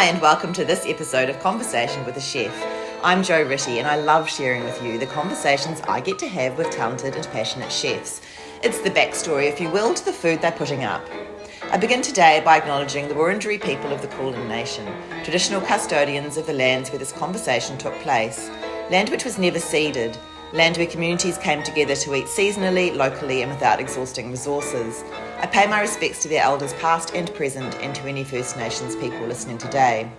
and welcome to this episode of Conversation with a Chef. I'm Jo Ritty and I love sharing with you the conversations I get to have with talented and passionate chefs. It's the backstory, if you will, to the food they're putting up. I begin today by acknowledging the Wurundjeri people of the Kulin Nation, traditional custodians of the lands where this conversation took place, land which was never ceded, land where communities came together to eat seasonally, locally and without exhausting resources. I pay my respects to their elders past and present and to any First Nations people listening today.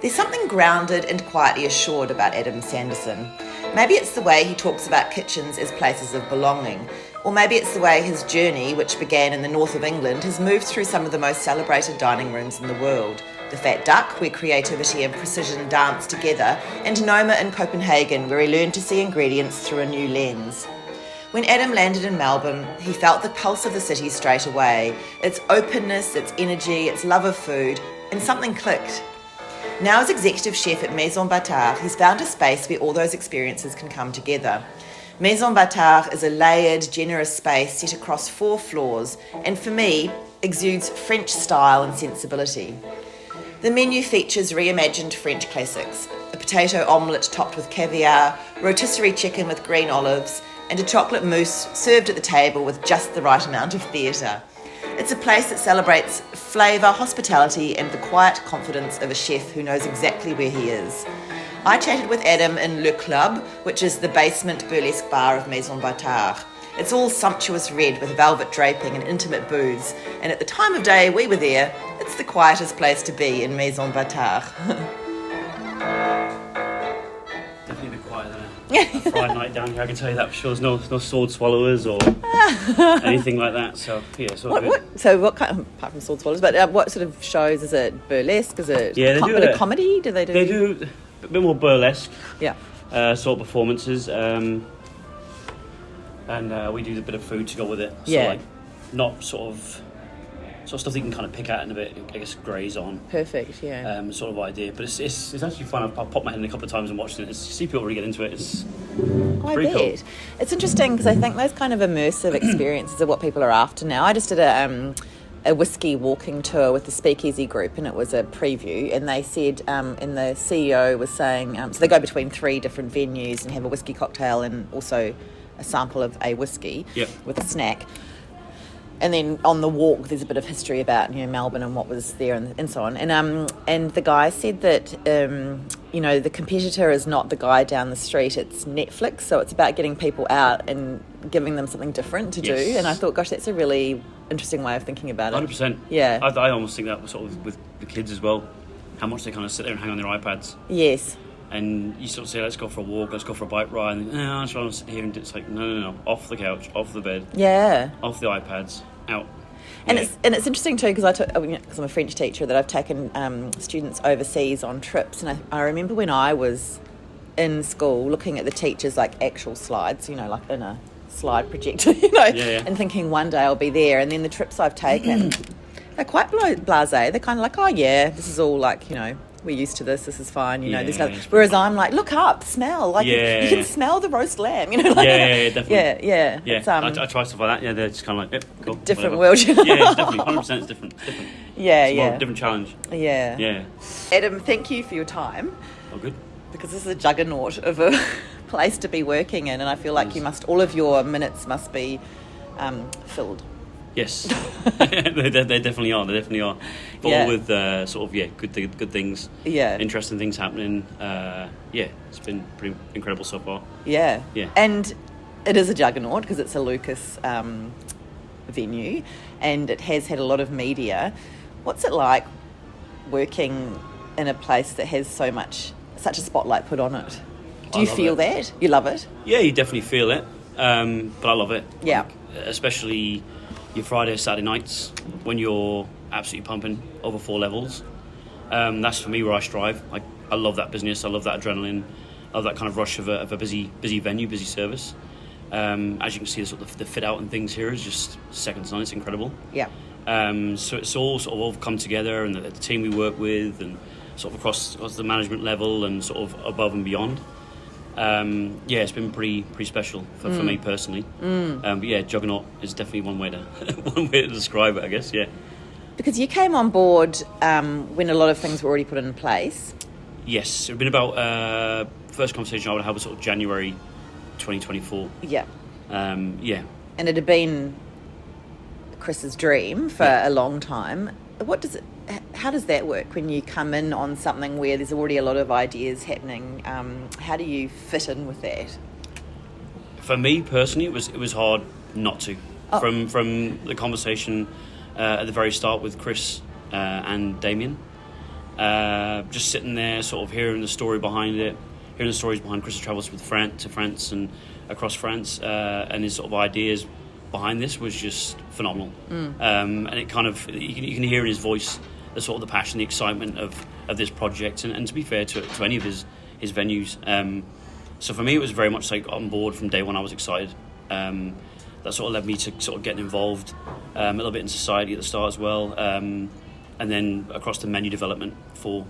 There's something grounded and quietly assured about Adam Sanderson. Maybe it's the way he talks about kitchens as places of belonging, or maybe it's the way his journey, which began in the north of England, has moved through some of the most celebrated dining rooms in the world. The Fat Duck, where creativity and precision dance together, and Noma in Copenhagen, where he learned to see ingredients through a new lens. When Adam landed in Melbourne, he felt the pulse of the city straight away, its openness, its energy, its love of food, and something clicked. Now as executive chef at Maison Batard, he's found a space where all those experiences can come together. Maison Batard is a layered, generous space set across 4 floors, and for me, exudes French style and sensibility. The menu features reimagined French classics, a potato omelette topped with caviar, rotisserie chicken with green olives, and a chocolate mousse served at the table with just the right amount of theatre. It's a place that celebrates flavour, hospitality, and the quiet confidence of a chef who knows exactly where he is. I chatted with Adam in Le Club, which is the basement burlesque bar of Maison Batard. It's all sumptuous red with velvet draping and intimate booths, and at the time of day we were there, it's the quietest place to be in Maison Batard. Definitely a bit quieter than a Friday night down here, I can tell you that for sure. There's no sword swallowers or anything like that, so yeah, it's all good. So what kind, apart from sword swallowers, but what sort of shows? Is it burlesque? Is it a bit of comedy? Do they do? They do a bit more burlesque, yeah, sort of performances, and we do a bit of food to go with it. So yeah. Like, not sort of stuff that you can kind of pick at and a bit, I guess, graze on. Perfect, yeah. Sort of idea, but it's actually fun. I've popped my head in a couple of times and watched it. You see people really get into it. It's pretty cool. It's interesting because I think those kind of immersive experiences are what people are after now. I just did a whiskey walking tour with the Speakeasy group, and it was a preview, and they said, and the CEO was saying, so they go between 3 different venues and have a whiskey cocktail and also a sample of a whiskey with a snack. And then on the walk, there's a bit of history about Melbourne and what was there and so on. And the guy said that the competitor is not the guy down the street; it's Netflix. So it's about getting people out and giving them something different to do. And I thought, gosh, that's a really interesting way of thinking about it. 100%. Yeah. I almost think that sort of with the kids as well, how much they kind of sit there and hang on their iPads. Yes. And you sort of say, let's go for a walk, let's go for a bike ride. And I just want to sit here, and it's like, no, off the couch, off the bed, off the iPads, out. And it's interesting too because I'm a French teacher, that I've taken students overseas on trips, and I remember when I was in school looking at the teachers like actual slides, like in a slide projector, and thinking one day I'll be there. And then the trips I've taken, they're quite blasé. They're kind of like, oh yeah, this is all like we're used to this. This is fine, There's no. Whereas I'm like, look up, smell, like you can smell the roast lamb, definitely. Yeah. I try stuff like that. Yeah, they're just kind of like, cool, different whatever. world. Yeah, it's definitely 100%. It's different. It's more of a different challenge. Yeah. Adam, thank you for your time. Oh, good. Because this is a juggernaut of a place to be working in, and I feel like all of your minutes must be filled. Yes, they definitely are. They definitely are. But all with good things. Yeah. Interesting things happening. It's been pretty incredible so far. Yeah. And it is a juggernaut because it's a Lucas venue, and it has had a lot of media. What's it like working in a place that has such a spotlight put on it? Do you feel that? You love it? Yeah, you definitely feel it. But I love it. Yeah. Especially your Friday, Saturday nights when you're absolutely pumping over 4 levels. That's for me where I strive. I love that business. I love that adrenaline. I love that kind of rush of a busy venue, busy service. As you can see, the fit out and things here is just second to none. It's incredible. Yeah. So it's all sort of all come together, and the team we work with, and sort of across the management level and sort of above and beyond. It's been pretty special for me personally. But juggernaut is definitely one way to describe it, I guess. Yeah. Because you came on board when a lot of things were already put in place. Yes, it had been about first conversation I would have was sort of January 2024. Yeah. Yeah. And it had been Chris's dream for a long time. How does that work when you come in on something where there's already a lot of ideas happening? How do you fit in with that? For me personally, it was hard not to. Oh. From the conversation at the very start with Chris and Damien, just sitting there, sort of hearing the story behind it, hearing the stories behind Chris's travels to France and across France, and his sort of ideas behind this was just phenomenal. And it kind of you can hear in his voice the sort of the passion, the excitement of this project, and to be fair to any of his venues. So for me, it was very much like on board from day one. I was excited. That sort of led me to sort of getting involved a little bit in society at the start as well, and then across the menu development for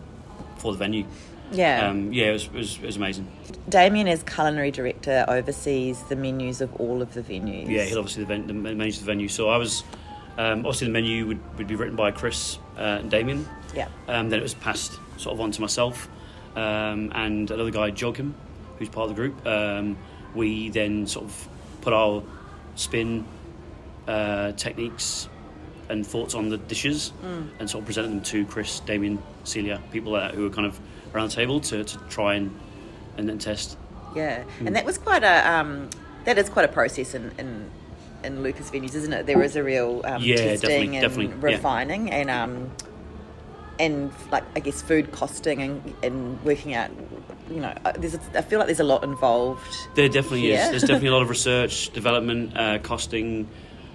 the venue. Yeah. It was amazing. Damien, as culinary director, oversees the menus of all of the venues. Yeah, he'll obviously manage the venue. So I was obviously the menu would be written by Chris and Damien. Yeah. Then it was passed sort of on to myself and another guy, Joachim, who's part of the group. We then sort of put our spin, techniques and thoughts on the dishes and sort of presented them to Chris, Damien, Celia, people like that who were kind of around the table to try and then test. Yeah, and that was quite that is quite a process in Lucas venues, isn't it? There is a real testing definitely, refining and like I guess food costing and working out. You know, I feel like there's a lot involved. There definitely here. is. There's definitely a lot of research, development, costing,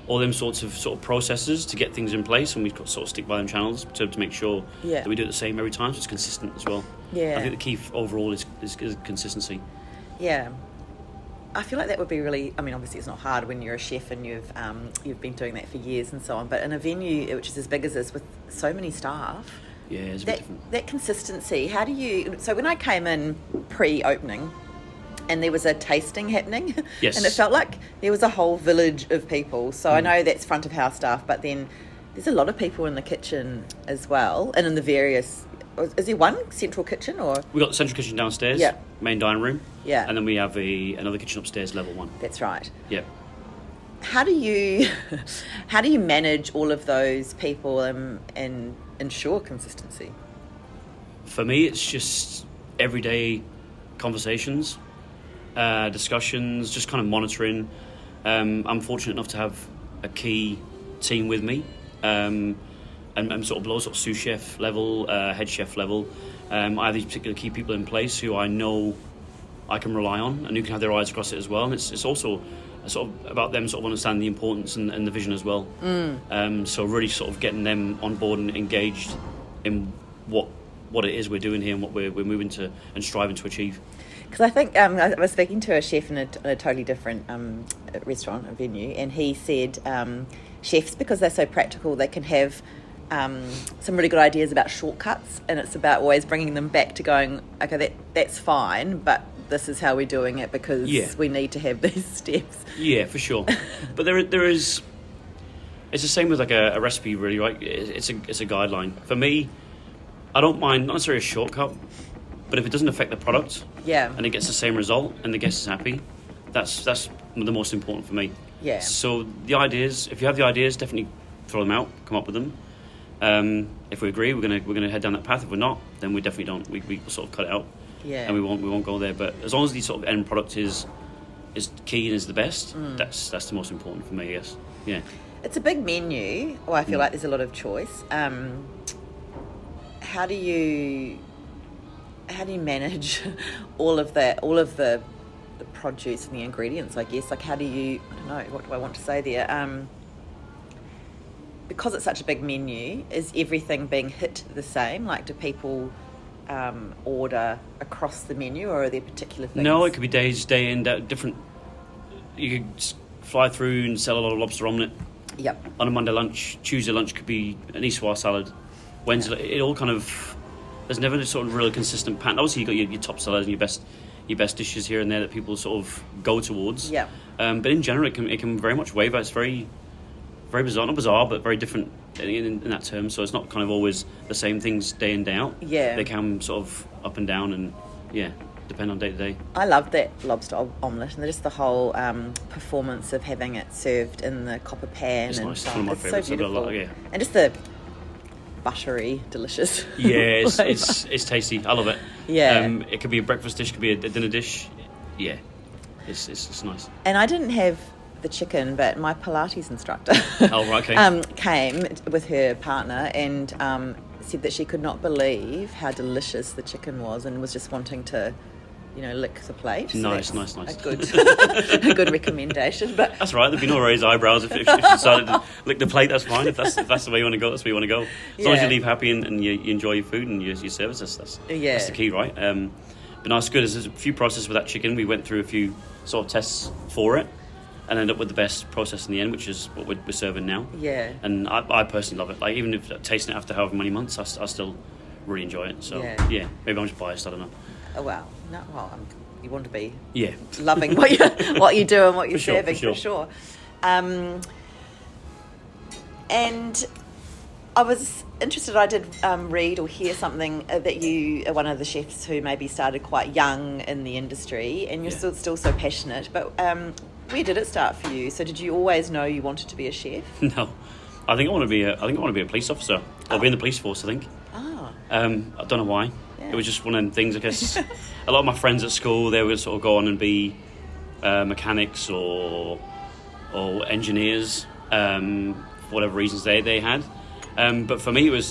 all them sorts of processes to get things in place, and we've got to sort of stick by them channels to make sure that we do it the same every time, so it's consistent as well. Yeah. I think the key overall is consistency. Yeah. I feel like that would be really. I mean, obviously, it's not hard when you're a chef and you've been doing that for years and so on. But in a venue which is as big as this with so many staff. Yeah, it's a bit different. That consistency, how do you... So when I came in pre-opening and there was a tasting happening, yes. and it felt like there was a whole village of people. So I know that's front of house staff, but then there's a lot of people in the kitchen as well, and in the various... Is there one central kitchen or...? We've got the central kitchen downstairs, main dining room, and then we have another kitchen upstairs, level 1. That's right. Yeah. How do you manage all of those people and ensure consistency? For me, it's just everyday conversations, discussions, just kind of monitoring. I'm fortunate enough to have a key team with me, and sort of below sort of sous chef level, head chef level. I have these particular key people in place who I know I can rely on and who can have their eyes across it as well. And it's also sort of about them sort of understanding the importance and the vision as well. So really sort of getting them on board and engaged in what it is we're doing here and what we're moving to and striving to achieve. Because I think I was speaking to a chef in a totally different restaurant, a venue, and he said chefs, because they're so practical, they can have some really good ideas about shortcuts, and it's about always bringing them back to going, okay, that's fine, but this is how we're doing it because we need to have these steps. Yeah, for sure. But there is... It's the same with like a recipe, really, right? It's a guideline. For me, I don't mind, not necessarily a shortcut, but if it doesn't affect the product and it gets the same result and the guest is happy, that's the most important for me. Yeah. So the ideas, if you have the ideas, definitely throw them out, come up with them. If we agree, we're gonna head down that path. If we're not, then we definitely don't. We sort of cut it out. Yeah. And we won't go there. But as long as the sort of end product is key and is the best, that's the most important for me. Yes. Yeah. It's a big menu. Well, I feel like there's a lot of choice. How do you manage all of the produce and the ingredients? I guess, like, how do you? I don't know. What do I want to say there? Because it's such a big menu, is everything being hit the same? Like, do people order across the menu, or are there particular things? No, it could be day in, different. You could fly through and sell a lot of lobster omelette. Yep. On a Monday lunch, Tuesday lunch could be an Niçoise salad. Wednesday, it all kind of. There's never a sort of really consistent pattern. Obviously, you've got your top salads and your best dishes here and there that people sort of go towards. Yeah. But in general, it can very much waver. It's very very bizarre, not bizarre, but very different in that term. So it's not kind of always the same things day in, day out. Yeah. They can sort of up and down and, depend on day to day. I love that lobster omelette and just the whole performance of having it served in the copper pan. It's and nice. It's one of my favourites. So beautiful. Yeah. And just the buttery, delicious. Yeah, it's tasty. I love it. Yeah. It could be a breakfast dish, could be a dinner dish. Yeah, it's nice. And I didn't have the chicken, but my Pilates instructor came with her partner and said that she could not believe how delicious the chicken was and was just wanting to, lick the plate. So Nice. A good recommendation. But that's right. There'd be no raised eyebrows if you decided to lick the plate. That's fine. If that's the way you want to go, that's where you want to go. As long as you leave happy and you enjoy your food and your service, that's the key, right? But no, it's good. There's a few processes with that chicken. We went through a few sort of tests for it and ended up with the best process in the end, which is what we're serving now. Yeah. And I personally love it. Like, even if tasting it after however many months, I still really enjoy it. So maybe I'm just biased. I don't know. Oh wow! No, you want to be loving what you do and what you're serving for sure. And I was interested. I did read or hear something that you are one of the chefs who maybe started quite young in the industry, and you're still so passionate. But where did it start for you? So did you always know you wanted to be a chef? No, I think I want to be a police officer. I'll be in the police force, I think. Oh. I don't know why. It was just one of them things, I guess. A lot of my friends at school, they would sort of go on and be mechanics or engineers, for whatever reasons they had. But for me, I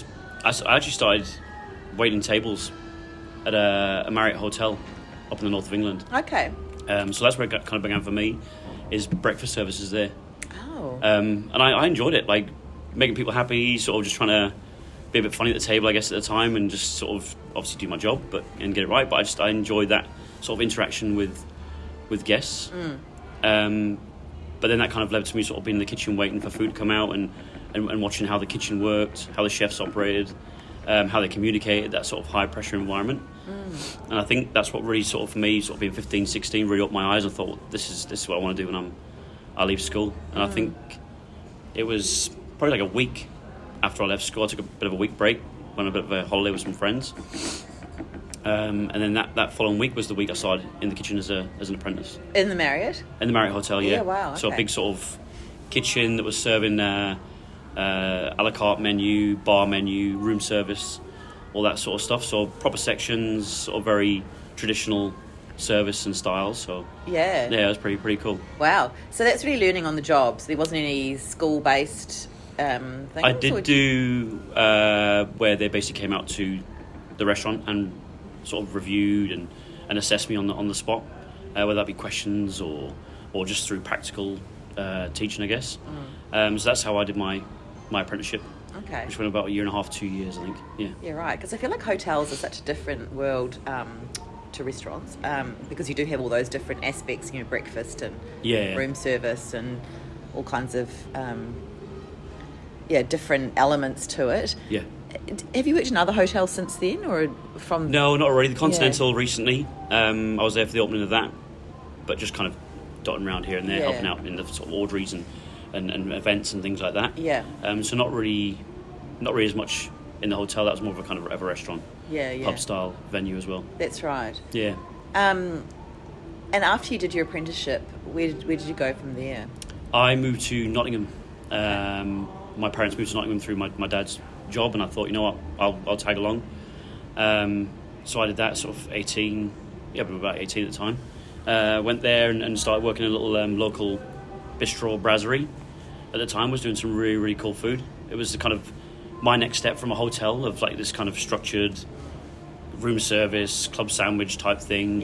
actually started waiting tables at a Marriott hotel up in the north of England. Okay. So that's where it kind of began for me, is breakfast services there. Oh. And I enjoyed it, like making people happy, sort of just trying to be a bit funny at the table, I guess, at the time, and just sort of obviously do my job and get it right. But I enjoyed that sort of interaction with guests. But then that kind of led to me sort of being in the kitchen waiting for food to come out and watching how the kitchen worked, how the chefs operated, how they communicated, that sort of high pressure environment. And I think that's what really sort of, for me, sort of being 15, 16, really opened my eyes. I thought, well, this is what I want to do when I leave school. And I think it was probably like a week after I left school. I took a bit of a week break, went on a bit of a holiday with some friends. And then that following week was the week I started in the kitchen as an apprentice. In the Marriott? In the Marriott Hotel, yeah. Yeah, wow, okay. So a big sort of kitchen that was serving a la carte menu, bar menu, room service, all that sort of stuff. So proper sections, sort of very traditional service and styles. So yeah, it was pretty cool. Wow. So that's really learning on the job. So there wasn't any school-based things? I did do where they basically came out to the restaurant and sort of reviewed and assessed me on the spot, whether that be questions or just through practical teaching, I guess. So that's how I did my apprenticeship. Okay. Which went about 1.5 years, 2 years, I think. Yeah. Yeah, right. Because I feel like hotels are such a different world to restaurants, because you do have all those different aspects, breakfast and room service and all kinds of different elements to it. Yeah. Have you worked in other hotels since then, or from? No, not already. The Continental recently. I was there for the opening of that, but just kind of dotting around here and there, helping out in the sort of orderies and events and things like that. Yeah. So not really as much in the hotel. That was more of a kind of a restaurant, pub style venue as well. That's right. Yeah. And after you did your apprenticeship, where did you go from there? I moved to Nottingham. My parents moved to Nottingham through my dad's job, and I thought, you know what, I'll tag along. So I did that sort of 18, about 18 at the time. Went there and started working in a little local bistro brasserie. At the time, was doing some really, really cool food. It was the kind of my next step from a hotel of like this kind of structured room service, club sandwich type thing,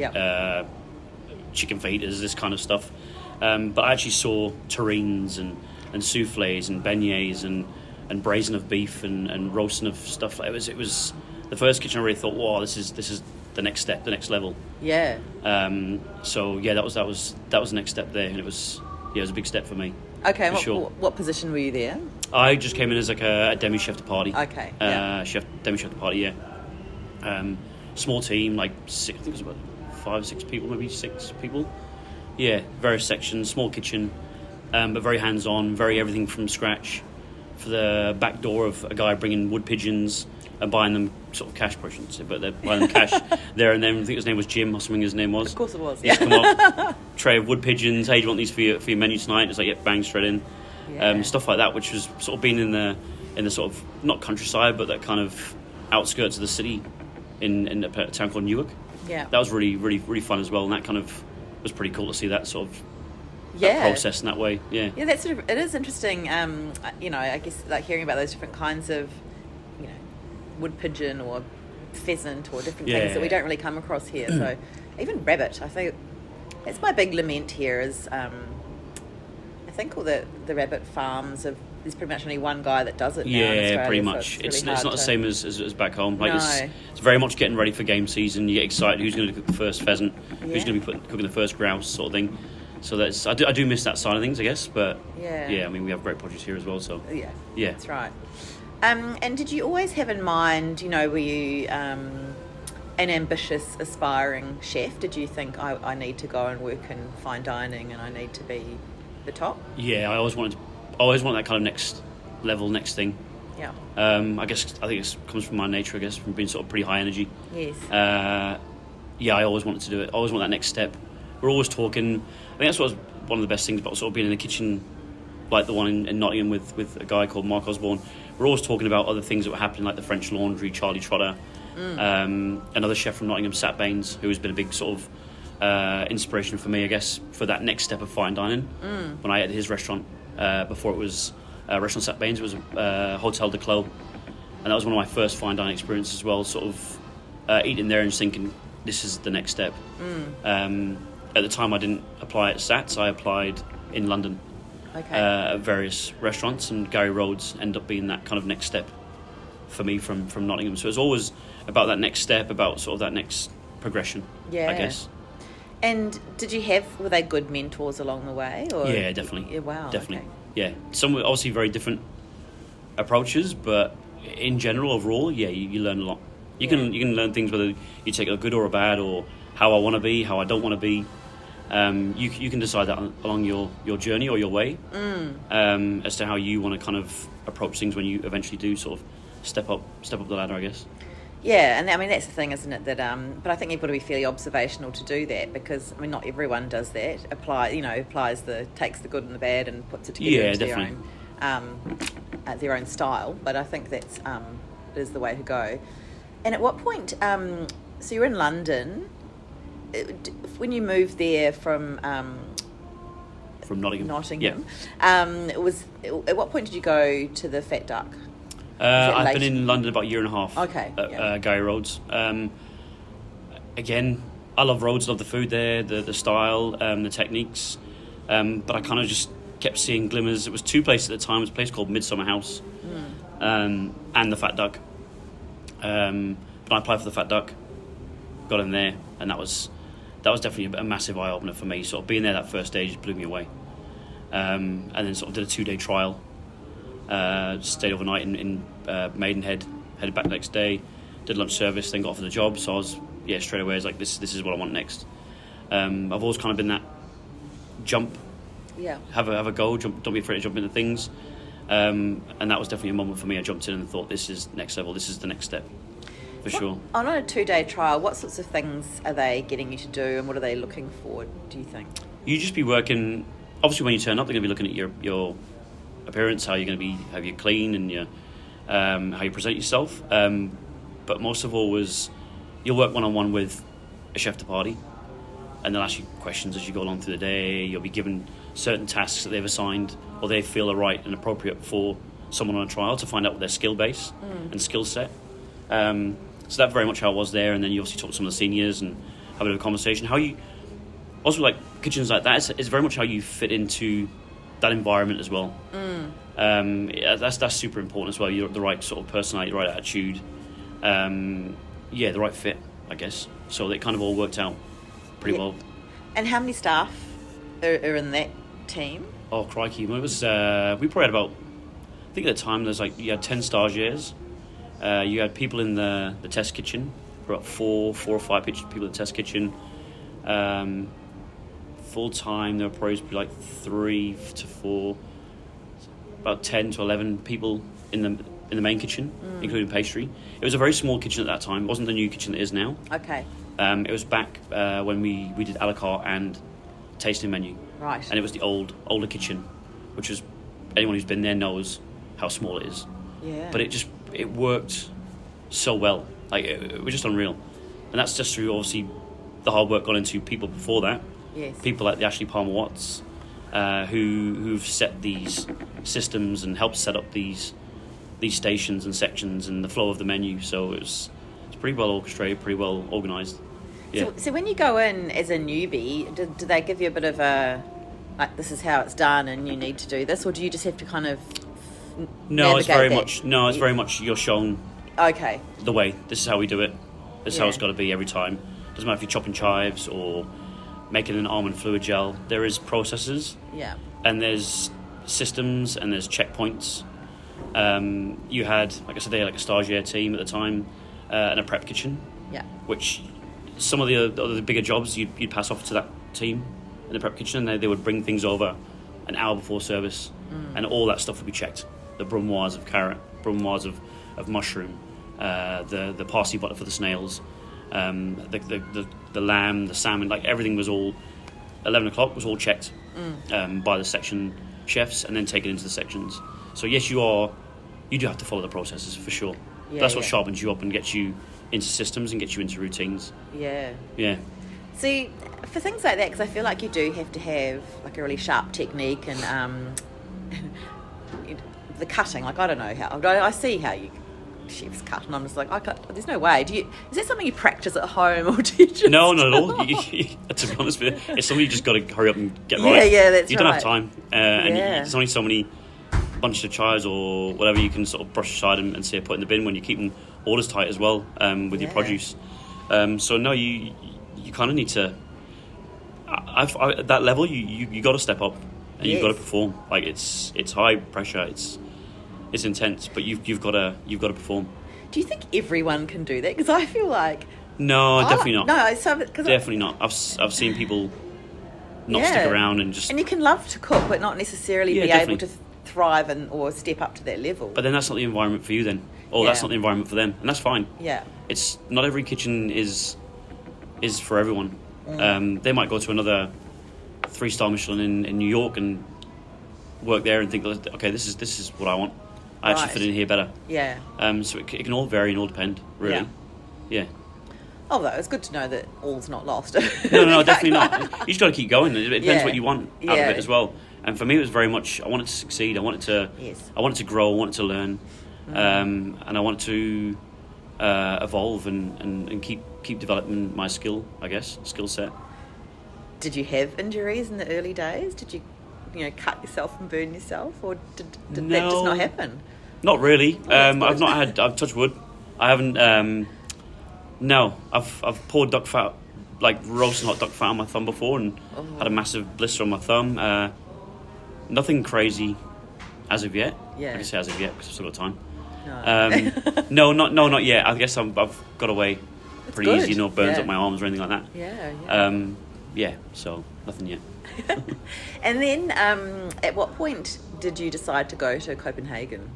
chicken fajitas, this kind of stuff. But I actually saw terrines and soufflés and beignets and braising of beef and roasting of stuff. It was the first kitchen I really thought, wow, this is the next step, the next level. Yeah. So yeah, that was the next step there, and it was a big step for me. Okay. What position were you there? I just came in as like a demi chef de partie. Okay. Demi chef de partie. Yeah. Small team, like six, I think it was about 5 or 6 people, maybe 6 people. Yeah, various sections, small kitchen. but very hands-on, very everything from scratch. For the back door of a guy bringing wood pigeons and buying them sort of cash portions, but they're buying them cash there and then. I think his name was Jim or something. His name was. Of course it was. He used to come up, tray of wood pigeons. Hey, do you want these for your menu tonight? It's like, yep, bang, straight in. Yeah. Stuff like that, which was sort of being in the sort of not countryside, but that kind of outskirts of the city in a town called Newark. Yeah. That was really, really, really fun as well, and that kind of was pretty cool to see that sort of Yeah. process in that way. Yeah. Yeah, that's sort of, it is interesting. I guess like hearing about those different kinds of, wood pigeon or pheasant or different things that we don't really come across here. So even rabbit, I think that's my big lament here. Is I think all the rabbit farms there's pretty much only one guy that does it now in Australia, pretty so much. it's It's not the same as back home. Like No. it's very much getting ready for game season. You get excited. Who's going to cook the first pheasant? Who's Yeah. going to be cooking the first grouse, sort of thing. So I do miss that side of things, I guess. But Yeah. I mean, we have great produce here as well. So Yeah, that's right. And did you always have in mind, were you an ambitious, aspiring chef? Did you think I need to go and work in fine dining and I need to be the top? Yeah, I always want that kind of next level, next thing. Yeah. I think it comes from my nature, I guess, from being sort of pretty high energy. Yes. I always wanted to do it. I always want that next step. We're always talking. I think that's what was one of the best things about sort of being in the kitchen, like the one in Nottingham with a guy called Mark Osborne. We're always talking about other things that were happening, like the French Laundry, Charlie Trotter, another chef from Nottingham, Sat Baines, who has been a big sort of inspiration for me, I guess, for that next step of fine dining. When I ate at his restaurant, before it was Restaurant Sat Baines, it was Hotel de Clos, and that was one of my first fine dining experiences as well, sort of eating there and thinking, this is the next step. At the time I didn't apply at Sats, I applied in London. Okay. At various restaurants, and Gary Rhodes ended up being that kind of next step for me from Nottingham. So it's always about that next step, about sort of that next progression, Yeah. I guess. And were they good mentors along the way? Or? Yeah, definitely. Yeah, wow. Definitely. Okay. Yeah. Some were obviously very different approaches, but in general, overall, you learn a lot. You can learn things whether you take a good or a bad, or how I want to be, how I don't want to be. You can decide that along your journey or your way, as to how you want to kind of approach things when you eventually do sort of step up the ladder, I guess. Yeah, and I mean that's the thing, isn't it? That but I think you've got to be fairly observational to do that, because I mean not everyone does that. Takes the good and the bad and puts it together into their own style. But I think that's is the way to go. And at what point? So you're in London. When you moved there from Nottingham. At what point did you go to the Fat Duck? I've been in London about a year and a half. Okay. At Gary Rhodes. Again, I love Rhodes, love the food there, the style, the techniques. But I kind of just kept seeing glimmers. It was two places at the time. It was a place called Midsummer House, and the Fat Duck. But I applied for the Fat Duck, got in there, and that was definitely a massive eye opener for me. Sort of being there that first day just blew me away. And then sort of did a 2-day trial. Stayed overnight in Maidenhead, headed back the next day, did lunch service, then got offered the job. So I was straight away I was like, this is what I want next. I've always kind of been that jump, have a go, jump, don't be afraid to jump into things. And that was definitely a moment for me. I jumped in and thought, this is next level, this is the next step, for sure. On a 2-day trial, what sorts of things are they getting you to do, and what are they looking for, do you think? You just be working, obviously when you turn up, they're going to be looking at your appearance, how you're going to be, how you're clean, and your how you present yourself. But most of all was, you'll work one-on-one with a chef de partie, and they'll ask you questions as you go along through the day. You'll be given certain tasks that they've assigned or they feel are right and appropriate for someone on a trial, to find out what their skill base and skill set. So that's very much how it was there. And then you obviously talk to some of the seniors and have a bit of a conversation. How you also, like kitchens like that, it's very much how you fit into that environment as well. That's super important as well. You're the right sort of personality, the right attitude, the right fit, I guess. So it kind of all worked out pretty well. And how many staff are in that team? Oh crikey! Well, it was we probably had about, I think at the time there's you had 10 stagiaires. You had people in the test kitchen, about four or five people in the test kitchen. full time, there were probably like 3 to 4, about 10 to 11 people in the main kitchen, including pastry. It was a very small kitchen at that time. It wasn't the new kitchen it is now. Okay. It was back when we did a la carte and tasting menu. Right. And it was the older kitchen, which was, anyone who's been there knows how small it is. Yeah. But it worked so well. Like, it was just unreal. And that's just through, obviously, the hard work gone into people before that. Yes. People like the Ashley Palmer Watts, who've set these systems and helped set up these stations and sections and the flow of the menu. So it's pretty well orchestrated, pretty well organised. Yeah. So when you go in as a newbie, do they give you a bit of a, like, this is how it's done and you need to do this, or do you just have to kind of No, it's very much you're shown Okay. the way. This is how we do it. This is how it's got to be every time. Doesn't matter if you're chopping chives or making an almond fluid gel. There is processes. Yeah. And there's systems and there's checkpoints. You had, like I said, they had like a stagiaire team at the time and a prep kitchen. Yeah. Which some of the bigger jobs you'd pass off to that team in the prep kitchen, and they would bring things over an hour before service, and all that stuff would be checked. The brunoise of carrot, brunoise of mushroom, the parsley butter for the snails, the lamb, the salmon, like everything was all 11 o'clock was all checked by the section chefs and then taken into the sections. So yes, you do have to follow the processes for sure. Yeah, that's what sharpens you up and gets you into systems and gets you into routines. Yeah. Yeah. See, for things like that, because I feel like you do have to have like a really sharp technique and the cutting. Like, I don't know how. I see how you chefs cut, and I'm just like, there's no way. Is that something you practice at home, or do you just... No, not at all. To be honest with you, it's something you just got to hurry up and get right. Yeah, that's right. You don't have time, and there's only so many bunches of chives or whatever you can sort of brush aside and say put in the bin when you're keeping orders tight as well with your produce. So no, you kind of need to. At that level, you got to step up and you've got to perform. Like, it's high pressure. It's intense, but you've got to perform. Do you think everyone can do that? Because I feel like definitely not. No, definitely not. I've seen people not stick around and just. And you can love to cook, but not necessarily be able to thrive or step up to that level. But then that's not the environment for you then, or that's not the environment for them, and that's fine. Yeah, it's not every kitchen is for everyone. They might go to another 3-star Michelin in New York and work there and think, okay, this is what I want. I actually fit in here better. Yeah. So it can all vary and all depend, really. Yeah. Although it's good to know that all's not lost. No, definitely not. You just got to keep going. It depends what you want out of it as well. And for me, it was very much, I wanted to succeed. I wanted to grow. I wanted to learn, and I wanted to evolve and keep developing my skill set. Did you have injuries in the early days? Did you cut yourself and burn yourself, or did that just not happen? Not really. I've not had. I've touched wood. I haven't. No, I've poured duck fat, like roasting hot duck fat on my thumb before, and had a massive blister on my thumb. Nothing crazy, as of yet. Yeah. I can say as of yet because I've still got time. No. Not yet. I guess I've got away pretty easy. Burns up my arms or anything like that. Yeah. So nothing yet. And then, at what point did you decide to go to Copenhagen?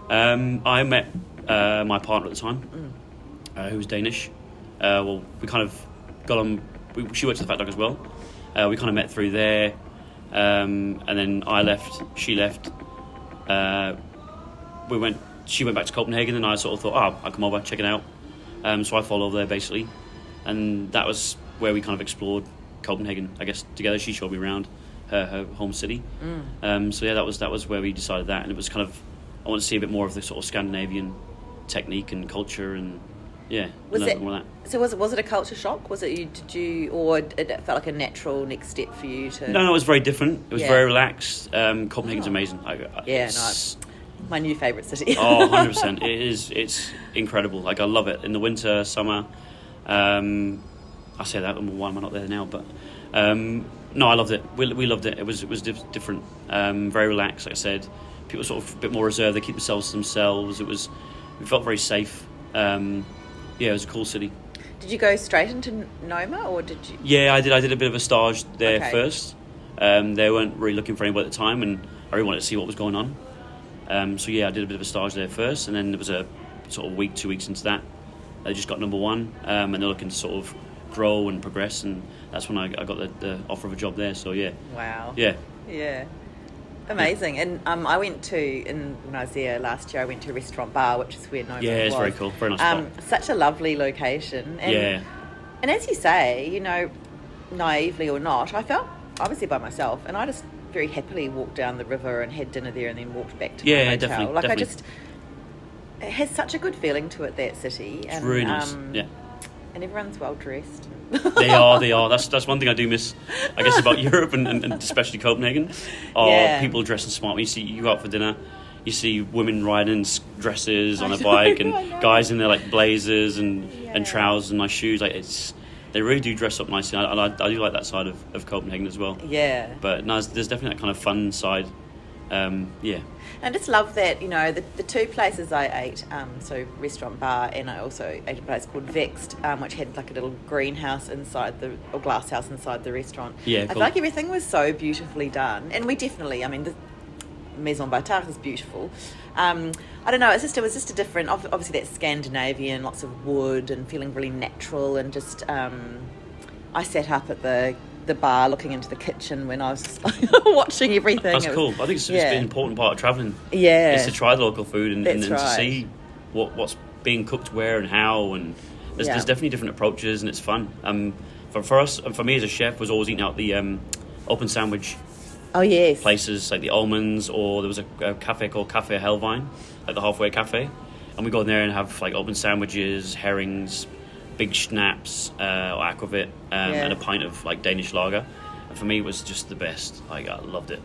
I met my partner at the time, who was Danish. We kind of got on. She worked at the Fat Dog as well. We kind of met through there, and then I left. She left. She went back to Copenhagen, and I sort of thought, I'll come over, check it out. So I followed over there basically, and that was where we kind of explored Copenhagen, I guess, together. She showed me around her home city. So yeah, that was where we decided that, and it was kind of, I want to see a bit more of the sort of Scandinavian technique and culture, and more of that. So was it a culture shock? Was it or it felt like a natural next step for you to? No, it was very different. It was very relaxed. Copenhagen's amazing. My new favourite city. 100%. It's incredible. Like, I love it in the winter, summer. I say that, why am I not there now? But no, I loved it. We loved it. It was different. Very relaxed, like I said. People sort of a bit more reserved. They keep themselves to themselves. We felt very safe. It was a cool city. Did you go straight into Noma, or did you? Yeah, I did a bit of a stage there Okay. first. They weren't really looking for anybody at the time, and I really wanted to see what was going on. So yeah, I did a bit of a stage there first, and then there was a sort of week, 2 weeks into that, they just got number one, and they're looking to sort of grow and progress, and that's when I got the offer of a job there. So yeah. Wow. Yeah. Yeah. Amazing. And I went to, when I was there last year, I went to Restaurant Bar, which is where Noma Yeah, it's was. very cool. Very nice spot. Such a lovely location. And, Yeah. And as you say, you know, naively or not, I felt I was there by myself, and I just very happily walked down the river and had dinner there, and then walked back to my hotel. Definitely. Like definitely. it has such a good feeling to it, that city. It's really nice. Yeah. And everyone's well dressed. They are. That's one thing I do miss, I guess, about Europe and especially Copenhagen. People dressing smart. When you go out for dinner, you see women riding in dresses on a bike, and guys in their like blazers and trousers and nice shoes. Like they really do dress up nicely. I do like that side of Copenhagen as well. Yeah. But no, there's definitely that kind of fun side. Yeah. I just love that, you know, the two places I ate, so Restaurant Bar, and I also ate a place called Vexed, which had like a little greenhouse or glass house inside the restaurant. Yeah, I feel like everything was so beautifully done, and we definitely, I mean, the Maison Batard is beautiful. I don't know, it was just a different, obviously that's Scandinavian, lots of wood and feeling really natural, and just, I sat up at the bar looking into the kitchen when I was just, watching everything. That's cool. I think it's an important part of travelling. Yeah. Is to try the local food and That's to right. see what's being cooked where and how, and there's definitely different approaches, and it's fun. For us, and for me as a chef, was always eating out the open sandwich Oh, yes. places, like the Almonds, or there was a cafe called Cafe Helvine, like the halfway cafe, and we go in there and have like open sandwiches, herrings, big schnapps, or aquavit, and a pint of like Danish lager. And for me, it was just the best. Like, I loved it.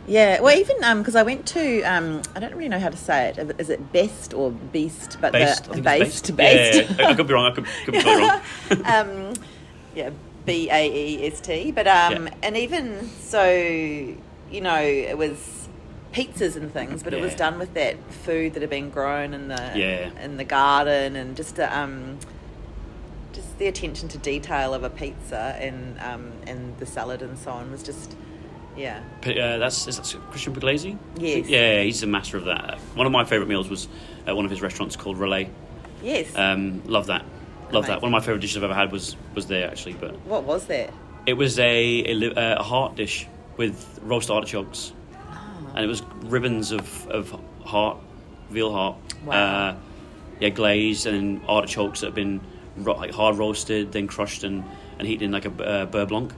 Yeah, well, even because I went to, I don't really know how to say it. Is it Best or Beast? But Based. I think it's Based. Yeah, I could be wrong. I could be totally wrong. Yeah, BAEST. But and even so, you know, it was pizzas and things, but it was done with that food that had been grown in the garden, and just the attention to detail of a pizza and the salad and so on was just. Yeah. Is that Christian Pugliese? Yes. Yeah, he's a master of that. One of my favourite meals was at one of his restaurants called Relais. Yes. Love that. Love that. One of my favourite dishes I've ever had was there, actually. But what was that? it was a heart dish with roast artichokes, and it was ribbons of heart, veal heart. Wow. Glazed, and artichokes that have been hard roasted, then crushed and heated in like a beurre blanc.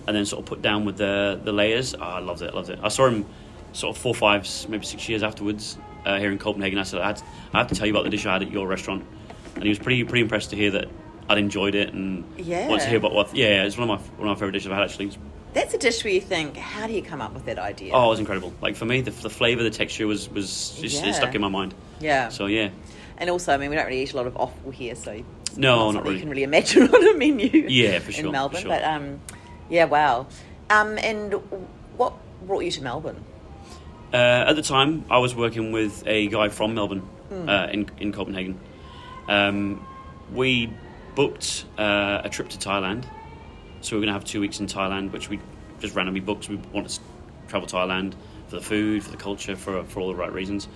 And then sort of put down with the layers. I loved it. I saw him sort of 4, 5, maybe 6 years afterwards here in Copenhagen. I said, I have to tell you about the dish I had at your restaurant. And he was pretty impressed to hear that I'd enjoyed it, and wanted to hear about what. Yeah, it's one of my favourite dishes I've had, actually. That's a dish where you think, how do you come up with that idea? Oh, it was incredible. Like, for me, the flavour, the texture was just it stuck in my mind. Yeah. So yeah. And also, I mean, we don't really eat a lot of offal here, so it's not something really. you can really imagine on a menu. Yeah, for sure. In Melbourne, for sure. but yeah, wow. And what brought you to Melbourne? At the time, I was working with a guy from Melbourne in Copenhagen. We booked a trip to Thailand, so we were going to have 2 weeks in Thailand, which we just randomly booked. We wanted to travel to Thailand for the food, for the culture, for all the right reasons.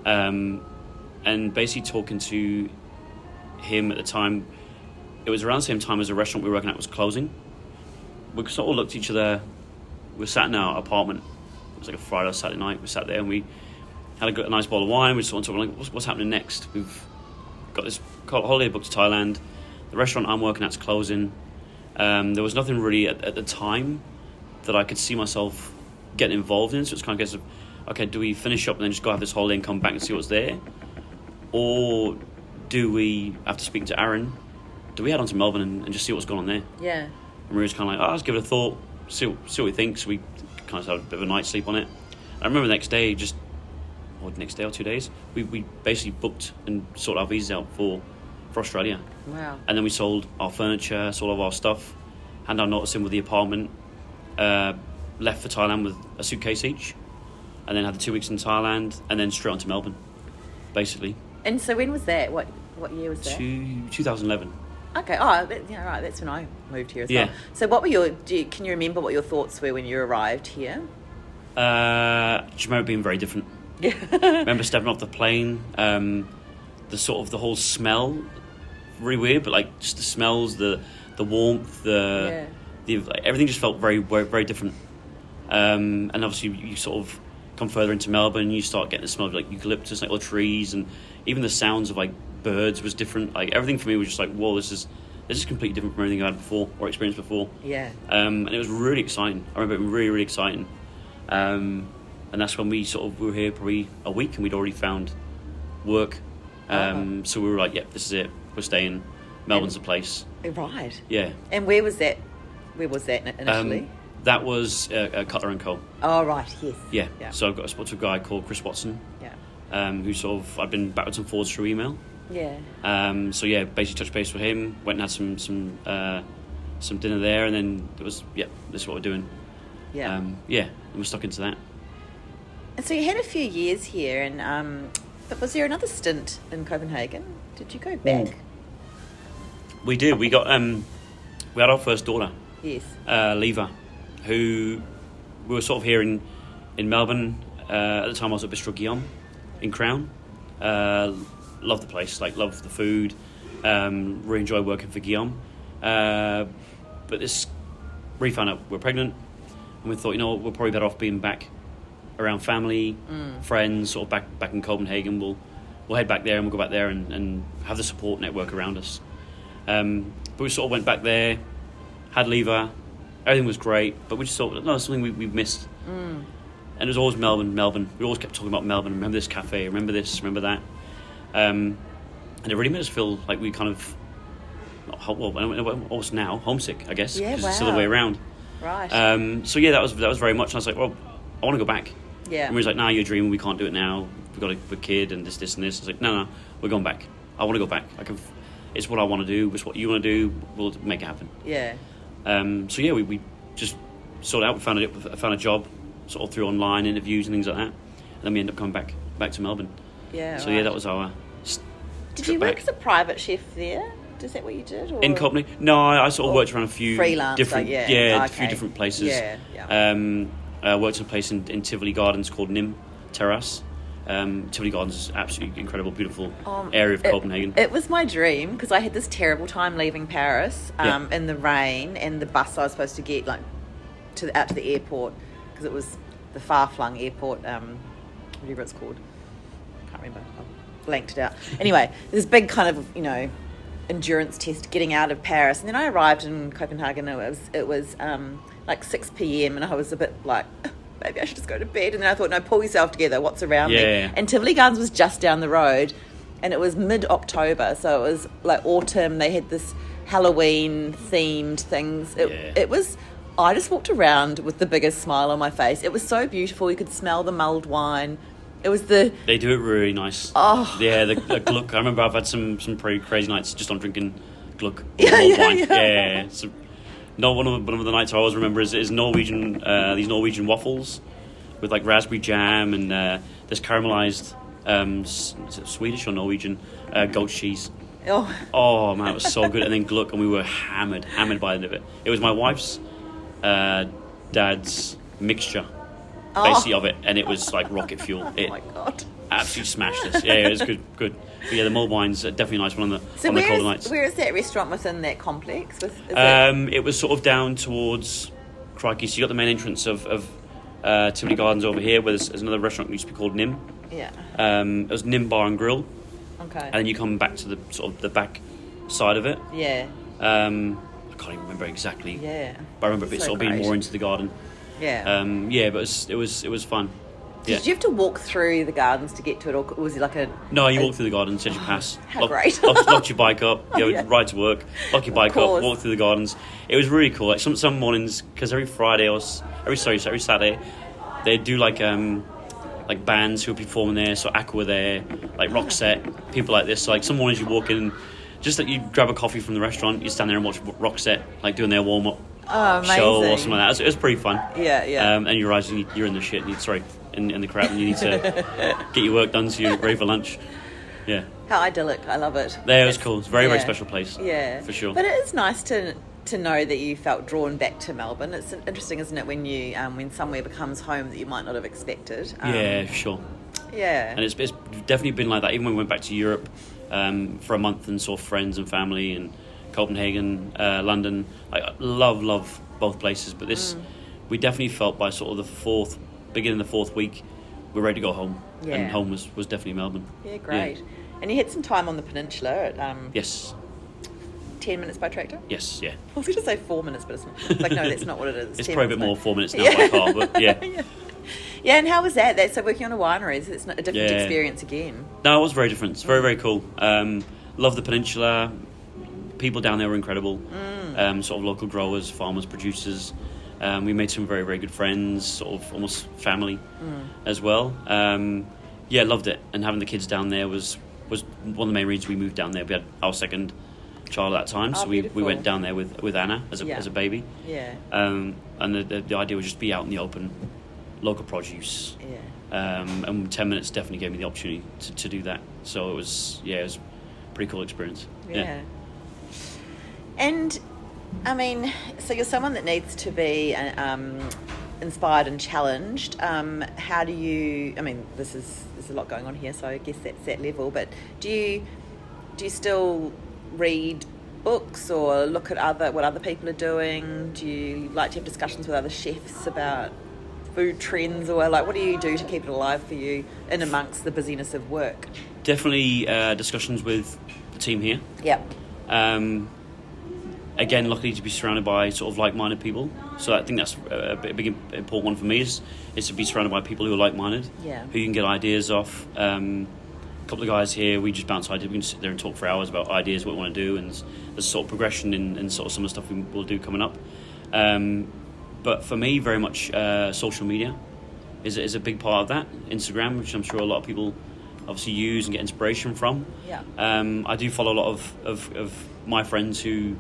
And basically talking to him at the time, it was around the same time as the restaurant we were working at was closing. We sort of looked at each other. We were sat in our apartment. It was like a Friday or Saturday night. We sat there and we had a nice bottle of wine. We just wanted to like, what's happening next? We've got this holiday booked to Thailand. The restaurant I'm working at's closing. There was nothing really at the time that I could see myself getting involved in. So it's kind of a case of, okay, do we finish up and then just go have this holiday and come back and see what's there? Or do we, after speaking to Aaron, do we head on to Melbourne and just see what's going on there? Yeah. And we were just kind of like, let's give it a thought, see what we think. So we kind of had a bit of a night's sleep on it. I remember the next day, or 2 days, we basically booked and sorted our visas out for Australia. Wow. And then we sold our furniture, sold all of our stuff, handed our notice in with the apartment, left for Thailand with a suitcase each, and then had the 2 weeks in Thailand, and then straight on to Melbourne, basically. And so when was that? What year was that? 2011. Okay. Oh, right. That's when I moved here as Yeah. well. So, what were can you remember what your thoughts were when you arrived here? Do you remember it being very different? Yeah. Remember stepping off the plane, the whole smell, really weird, but like just the smells, the warmth, everything just felt very, very, very different. And obviously you sort of come further into Melbourne, you start getting the smell of like eucalyptus, like all the trees, and even the sounds of like birds was different. Like everything for me was just like, whoa, this is completely different from everything I had before or experienced before. Yeah. And it was really exciting. I remember it being really, really exciting. And that's when we were here probably a week, and we'd already found work. So we were like, yep, this is it. We're staying. Melbourne's the place. Right. Yeah. And where was that? Where was that initially? That was Cutler & Co. Oh, right. Yes. Yeah. So I've got a spot to a guy called Chris Watson. Yeah. Who I've been backwards and forwards through email. Yeah. So yeah, basically touched base with him. Went and had some dinner there, and then it was this is what we're doing. Yeah. And we're stuck into that. And so you had a few years here, and but was there another stint in Copenhagen? Did you go back? We did. We got we had our first daughter. Yes. Leva, who we were sort of here in Melbourne. At the time I was at Bistro Guillaume in Crown. Loved the place, loved the food. Really enjoyed working for Guillaume. But we found out we're pregnant, and we thought, we're probably better off being back around family, friends, sort of back in Copenhagen. We'll head back there, and we'll go back there and have the support network around us. But we sort of went back there, had Leva, everything was great, but we just thought, no, it's something we missed. And it was always Melbourne. We always kept talking about Melbourne. Remember this cafe, remember this, remember that. And it really made us feel like we kind of, almost now, homesick, I guess, because it's the other way around. Right. So yeah, that was very much, and I was like, well, I want to go back. Yeah. And we was like, nah, you're dreaming, we can't do it now. We've got a kid and this and this. I was like, no, we're going back. I want to go back. It's what I want to do. It's what you want to do. We'll make it happen. Yeah. So yeah, we just sorted out. We found a job sort of through online interviews and things like that. And then we ended up coming back to Melbourne. Yeah. So yeah, that was our. Did you work as a private chef there? Is that what you did? Or? In Copenhagen? No, I sort of worked around a few different, a few different places. Yeah. Worked in a place in Tivoli Gardens called Nim Terrace. Tivoli Gardens is absolutely incredible, beautiful area of Copenhagen. It was my dream because I had this terrible time leaving Paris in the rain, and the bus I was supposed to get out to the airport, because it was the far-flung airport, whatever it's called. I can't remember. I blanked it out. Anyway, this big kind of endurance test getting out of Paris, and then I arrived in Copenhagen. It was like 6 p.m. and I was a bit like, maybe I should just go to bed. And then I thought, no, pull yourself together. What's around me? And Tivoli Gardens was just down the road, and it was mid-October, so it was like autumn. They had this Halloween themed things. It was. I just walked around with the biggest smile on my face. It was so beautiful. You could smell the mulled wine. It was They do it really nice. Oh. Yeah, the Gluck. I remember I've had some pretty crazy nights just on drinking Gluck. Wine. Yeah. So, one of the nights I always remember is Norwegian. These Norwegian waffles with like raspberry jam and this caramelized is it Swedish or Norwegian goat cheese. Oh man, it was so good. And then Gluck, and we were hammered by the end of it. It was my wife's dad's mixture. Basically of it, and it was like rocket fuel. Oh my god! Absolutely smashed us. Yeah, it was good. But yeah, the mulled wine's definitely a nice one on the colder nights. Where is that restaurant within that complex? It was sort of down towards Crikey. So you got the main entrance of Tivoli Gardens over here, where there's another restaurant that used to be called Nim. Yeah. It was Nim Bar and Grill. Okay. And then you come back to the sort of the back side of it. Yeah. I can't even remember exactly. Yeah. But I remember it sort of being more into the garden. Yeah. But it was fun. Did you have to walk through the gardens to get to it, or was it like a... No, you walk through the gardens as you pass. How great. Lock your bike up, ride to work, lock your bike up, walk through the gardens. It was really cool. Like some mornings, because every Saturday, they do like bands who are performing there, so Aqua there, like Roxette, people like this. So like some mornings you walk in, just like you grab a coffee from the restaurant, you stand there and watch Roxette, like doing their warm-up show or something like that. It was pretty fun. Yeah. And you realise you're in the shit, in the crap, and you need to get your work done so you're ready for lunch. Yeah. How idyllic. I love it. There, it was cool. It's a very, very Yeah. special place. Yeah. For sure. But it is nice to know that you felt drawn back to Melbourne. It's interesting, isn't it, when you when somewhere becomes home that you might not have expected. Yeah, sure. Yeah. And it's definitely been like that. Even when we went back to Europe for a month and saw friends and family in Copenhagen, London. I love both places. But we definitely felt by sort of beginning of the fourth week, we're ready to go home. Yeah. And home was definitely Melbourne. Yeah, great. Yeah. And you had some time on the peninsula at, yes. 10 minutes by tractor? Yes, yeah. I was going to say 4 minutes, but it's like, no, that's not what it is. It's probably a bit more 4 minutes now by car, but yeah. Yeah, and how was that? So working on a winery, it's a different experience again. No, it was very different. It's very, very cool. Love the peninsula. People down there were incredible. Sort of local growers, farmers, producers. We made some very, very good friends, sort of almost family as well. Loved it. And having the kids down there was one of the main reasons we moved down there. We had our second child at that time, so we went down there with Anna as a baby. Yeah. And the idea was just to be out in the open, local produce. Yeah. And 10 minutes definitely gave me the opportunity to do that. So it was a pretty cool experience. Yeah. And I mean, so you're someone that needs to be inspired and challenged. How do you? I mean, there's a lot going on here, so I guess that's that level. But do you still read books or look at what other people are doing? Do you like to have discussions with other chefs about food trends, or like what do you do to keep it alive for you in amongst the busyness of work? Definitely discussions with the team here. Yep. Again, luckily to be surrounded by sort of like-minded people. So I think that's a big important one for me is to be surrounded by people who are like-minded, who you can get ideas off. A couple of guys here, we just bounce ideas. We can sit there and talk for hours about ideas, what we want to do, and there's sort of progression in sort of some of the stuff we'll do coming up. But for me, very much social media is a big part of that. Instagram, which I'm sure a lot of people obviously use and get inspiration from. Yeah. I do follow a lot of my friends who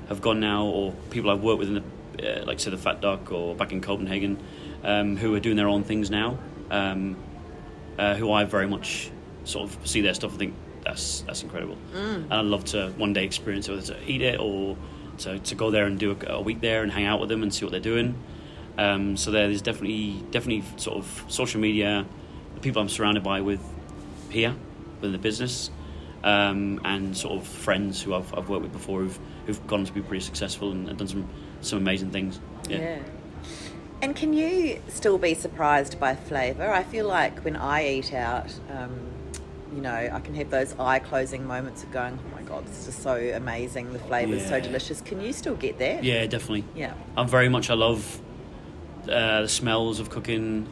have gone now, or people I've worked with in the, like say the Fat Duck or back in Copenhagen, who are doing their own things now, who I very much sort of see their stuff and think that's incredible. And I'd love to one day experience it, whether to eat it or to go there and do a week there and hang out with them and see what they're doing. So there's definitely sort of social media, the people I'm surrounded by with here within the business, and sort of friends who I've worked with before who've gone on to be pretty successful and done some amazing things. Yeah. And can you still be surprised by flavour? I feel like when I eat out, I can have those eye-closing moments of going, oh my God, this is just so amazing, the flavour's so delicious. Can you still get that? Yeah, definitely. Yeah. I love the smells of cooking,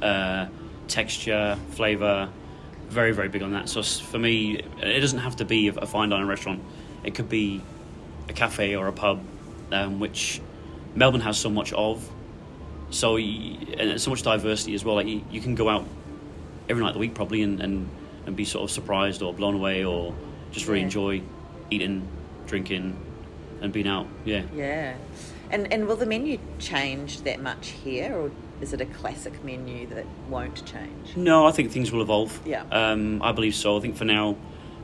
texture, flavour, very, very big on that. So for me, it doesn't have to be a fine dining restaurant. It could be a cafe or a pub, which Melbourne has so much of. So and so much diversity as well. Like you can go out every night of the week probably and be sort of surprised or blown away or just really enjoy eating, drinking, and being out. Yeah. Yeah. And will the menu change that much here, or is it a classic menu that won't change? No, I think things will evolve. Yeah. I believe so. I think for now,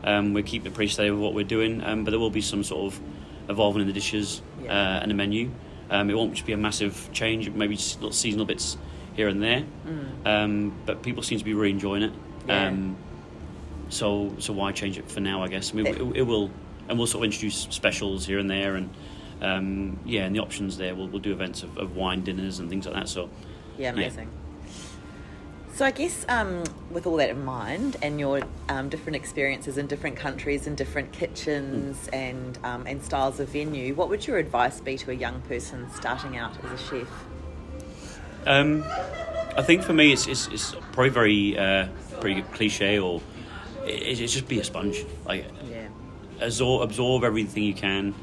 we keep it pretty steady with what we're doing, but there will be some sort of evolving in the dishes and the menu. It won't just be a massive change, maybe just little seasonal bits here and there. But people seem to be really enjoying it. Yeah. So why change it for now, I guess? I mean, it will, and we'll sort of introduce specials here and there, and and the options there. We'll do events of wine dinners and things like that. So amazing. So I guess with all that in mind, and your different experiences in different countries and different kitchens and styles of venue, what would your advice be to a young person starting out as a chef? I think for me, it's probably very pretty cliche, or it's just be a sponge. Like absorb everything you can,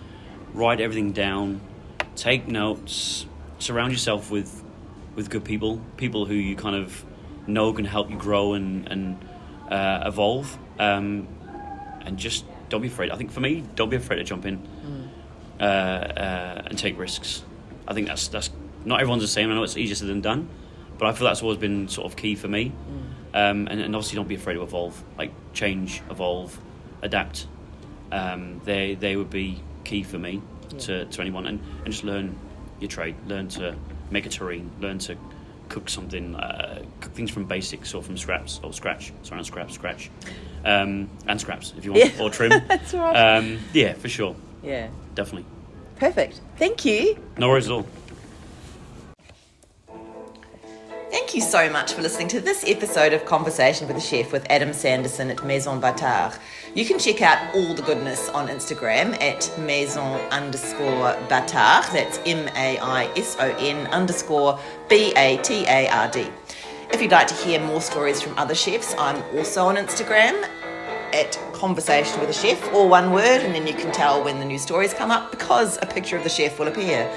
write everything down, take notes, surround yourself with good people who you kind of know can help you grow and evolve, and just don't be afraid. I think for me, don't be afraid to jump in and take risks. I think that's not everyone's the same. I know it's easier said than done, but I feel that's always been sort of key for me. And obviously don't be afraid to evolve, like change, evolve, adapt. They would be key for me to anyone, and just learn your trade, learn to make a terrine, learn to cook something, cook things from basics or from scraps, or scratch, sorry, not scratch, and scraps if you want, or trim. That's right. Yeah, for sure. Yeah. Definitely. Perfect. Thank you. No worries at all. Thank you so much for listening to this episode of Conversation with a Chef with Adam Sanderson at Maison Batard. You can check out all the goodness on Instagram at Maison_Batard. That's MAISON_BATARD. If you'd like to hear more stories from other chefs, I'm also on Instagram at Conversation with a Chef, all one word, and then you can tell when the new stories come up because a picture of the chef will appear.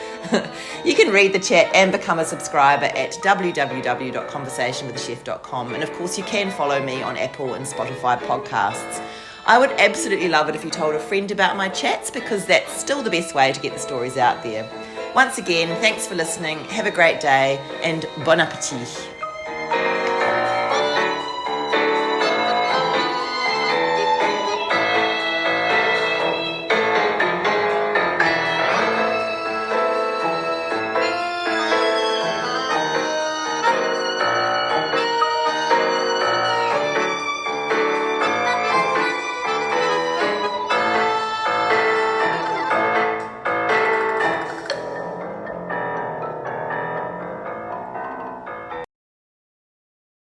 You can read the chat and become a subscriber at www.conversationwithachef.com, and of course you can follow me on Apple and Spotify podcasts. I would absolutely love it if you told a friend about my chats, because that's still the best way to get the stories out there. Once again, thanks for listening, have a great day, and bon appétit.